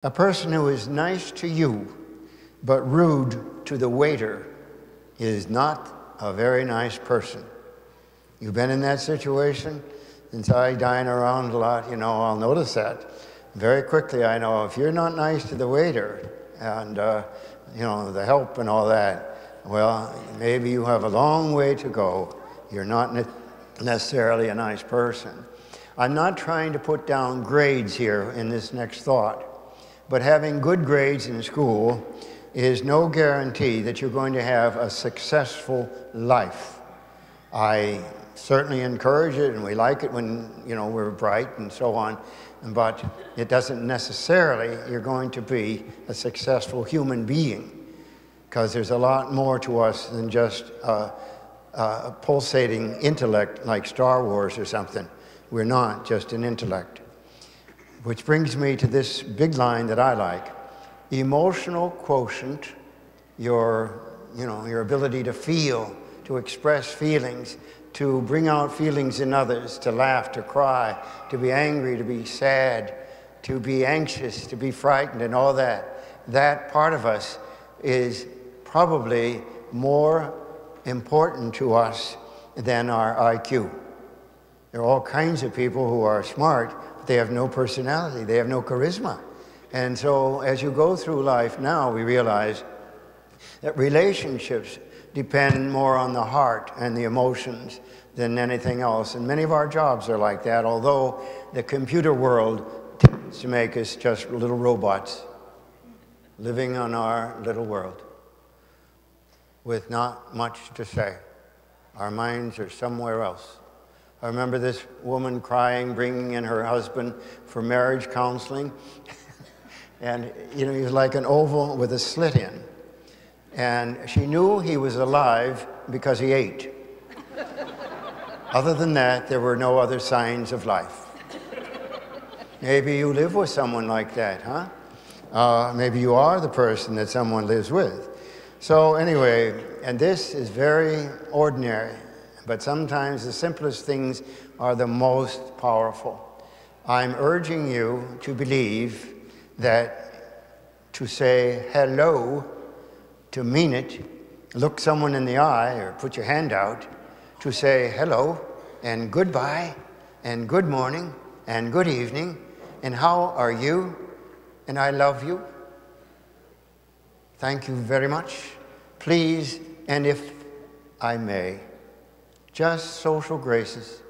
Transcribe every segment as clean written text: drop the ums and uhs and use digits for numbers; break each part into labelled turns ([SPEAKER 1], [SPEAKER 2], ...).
[SPEAKER 1] A person who is nice to you but rude to the waiter is not a very nice person. You've been in that situation? Since I dine around a lot, I'll notice that. Very quickly I know if you're not nice to the waiter and, the help and all that, well, maybe you have a long way to go. You're not necessarily a nice person. I'm not trying to put down grades here in this next thought, but having good grades in school is no guarantee that you're going to have a successful life. I certainly encourage it, and we like it when, we're bright and so on, but it doesn't necessarily you're going to be a successful human being, because there's a lot more to us than just a pulsating intellect like Star Wars or something. We're not just an intellect. Which brings me to this big line that I like. Emotional quotient, your ability to feel, to express feelings, to bring out feelings in others, to laugh, to cry, to be angry, to be sad, to be anxious, to be frightened, and all that. That part of us is probably more important to us than our IQ. There are all kinds of people who are smart, but they have no personality, they have no charisma. And so as you go through life now, we realize that relationships depend more on the heart and the emotions than anything else. And many of our jobs are like that, although the computer world tends to make us just little robots living on our little world with not much to say. Our minds are somewhere else. I remember this woman crying, bringing in her husband for marriage counseling. And, he was like an oval with a slit in. And she knew he was alive because he ate. Other than that, there were no other signs of life. Maybe you live with someone like that, huh? Maybe you are the person that someone lives with. So anyway, and this is very ordinary, but sometimes the simplest things are the most powerful. I'm urging you to believe that to say hello, to mean it, look someone in the eye or put your hand out, to say hello and goodbye and good morning and good evening and how are you and I love you. Thank you very much. Please, and if I may, just social graces.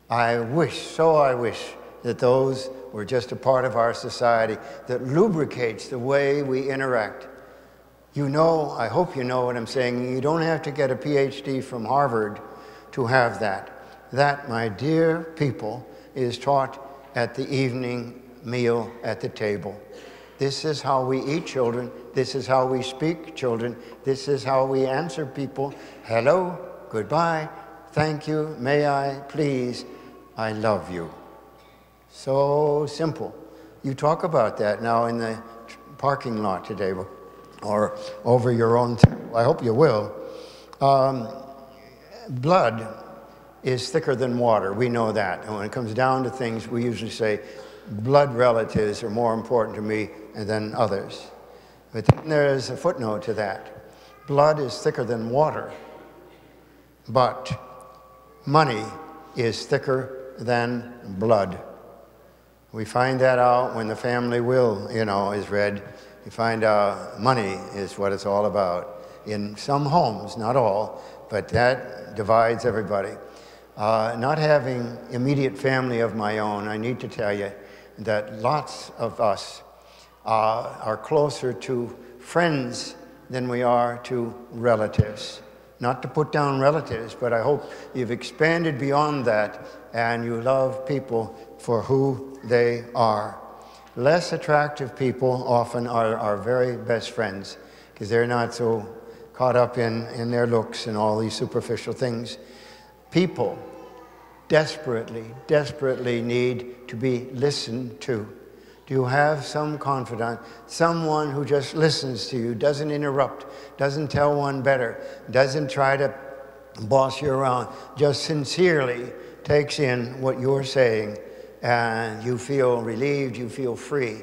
[SPEAKER 1] I wish that those were just a part of our society that lubricates the way we interact. I hope you know what I'm saying. You don't have to get a PhD from Harvard to have that. That, my dear people, is taught at the evening meal at the table. This is how we eat, children. This is how we speak, children. This is how we answer people. Hello, goodbye, thank you, may I, please, I love you. So simple. You talk about that now in the parking lot today or over your own table. I hope you will. Blood is thicker than water. We know that. And when it comes down to things, we usually say blood relatives are more important to me than others. But then there's a footnote to that. Blood is thicker than water, but money is thicker than blood. We find that out when the family will, is read. You find out money is what it's all about. In some homes, not all, but that divides everybody. Not having immediate family of my own, I need to tell you that lots of us are closer to friends than we are to relatives. Not to put down relatives, but I hope you've expanded beyond that and you love people for who they are. Less attractive people often are our very best friends because they're not so caught up in their looks and all these superficial things. People desperately, desperately need to be listened to. Do you have some confidant, someone who just listens to you, doesn't interrupt, doesn't tell one better, doesn't try to boss you around, just sincerely takes in what you're saying, and you feel relieved, you feel free.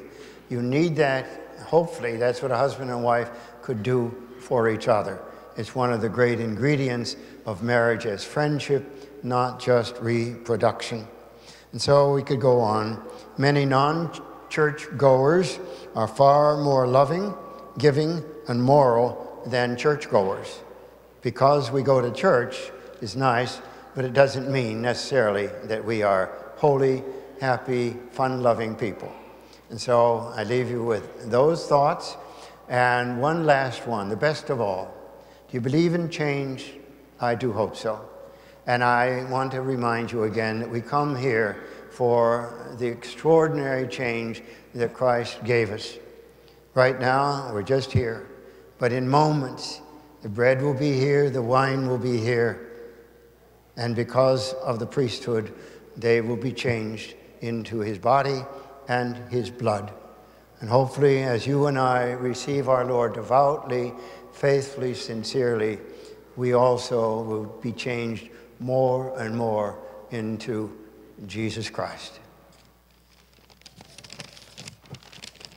[SPEAKER 1] You need that. Hopefully, that's what a husband and wife could do for each other. It's one of the great ingredients of marriage as friendship, not just reproduction. And so we could go on. Many non-church goers are far more loving, giving, and moral than churchgoers. Because we go to church is nice, but it doesn't mean necessarily that we are holy, happy, fun-loving people. And so I leave you with those thoughts. And one last one, the best of all. Do you believe in change? I do hope so. And I want to remind you again that we come here for the extraordinary change that Christ gave us. Right now, we're just here. But in moments, the bread will be here, the wine will be here. And because of the priesthood, they will be changed into his body and his blood. And hopefully, as you and I receive our Lord devoutly, faithfully, sincerely, we also will be changed more and more into Jesus Christ.